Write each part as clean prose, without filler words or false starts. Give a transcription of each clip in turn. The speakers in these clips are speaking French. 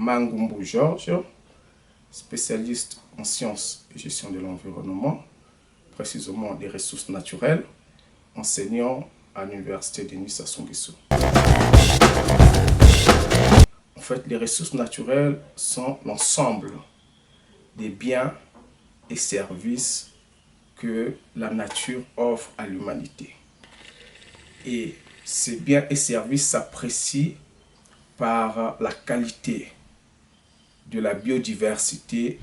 Mangumbu Georges, spécialiste en sciences et gestion de l'environnement, précisément des ressources naturelles, enseignant à l'université de Nice à Songuesso. En fait, les ressources naturelles sont l'ensemble des biens et services que la nature offre à l'humanité. Et ces biens et services s'apprécient par la qualité de la biodiversité.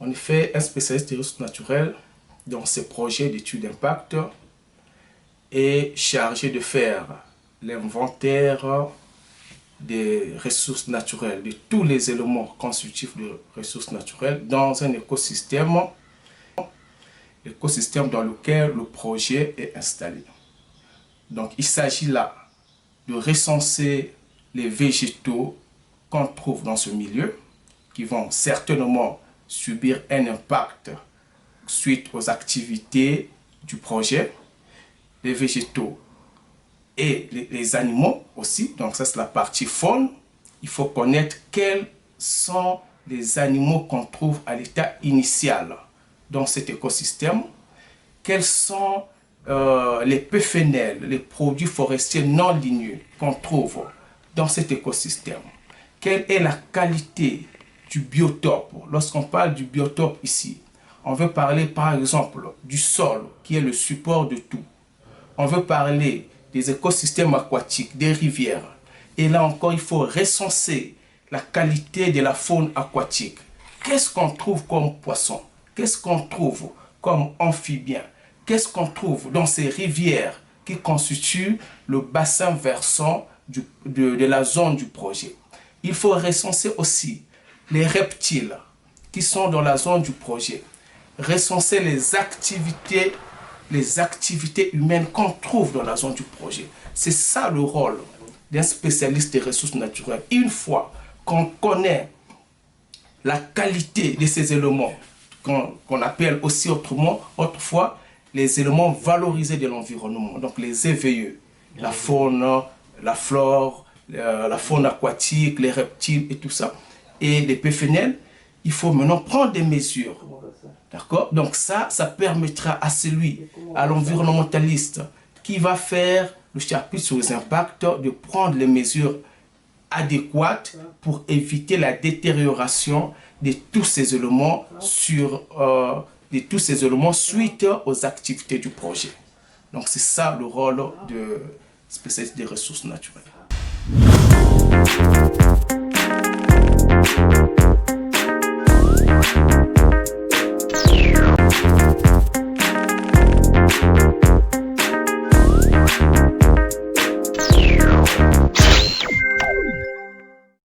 En effet, un spécialiste des ressources naturelles, dans ses projets d'études d'impact, est chargé de faire l'inventaire des ressources naturelles, de tous les éléments constitutifs de ressources naturelles dans un écosystème dans lequel le projet est installé. Donc, il s'agit là de recenser les végétaux qu'on trouve dans ce milieu, qui vont certainement subir un impact suite aux activités du projet, les végétaux et les animaux aussi. Donc ça, c'est la partie faune. Il faut connaître quels sont les animaux qu'on trouve à l'état initial dans cet écosystème, quels sont les PFNL, les produits forestiers non ligneux qu'on trouve dans cet écosystème, quelle est la qualité du biotope. Lorsqu'on parle du biotope ici, on veut parler par exemple du sol qui est le support de tout. On veut parler des écosystèmes aquatiques, des rivières. Et là encore, il faut recenser la qualité de la faune aquatique. Qu'est-ce qu'on trouve comme poisson? Qu'est-ce qu'on trouve comme amphibien? Qu'est-ce qu'on trouve dans ces rivières qui constituent le bassin versant de la zone du projet? Il faut recenser aussi les reptiles qui sont dans la zone du projet, recenser les activités humaines qu'on trouve dans la zone du projet. C'est ça le rôle d'un spécialiste des ressources naturelles. Une fois qu'on connaît la qualité de ces éléments, qu'on appelle aussi autrefois les éléments valorisés de l'environnement, donc les EVE, la faune, la flore, la faune aquatique, les reptiles et tout ça, et les PFNL, il faut maintenant prendre des mesures. D'accord? Donc ça permettra à l'environnementaliste qui va faire le chapitre sur les impacts de prendre les mesures adéquates pour éviter la détérioration de tous ces éléments suite aux activités du projet. Donc c'est ça le rôle de spécialiste des ressources naturelles.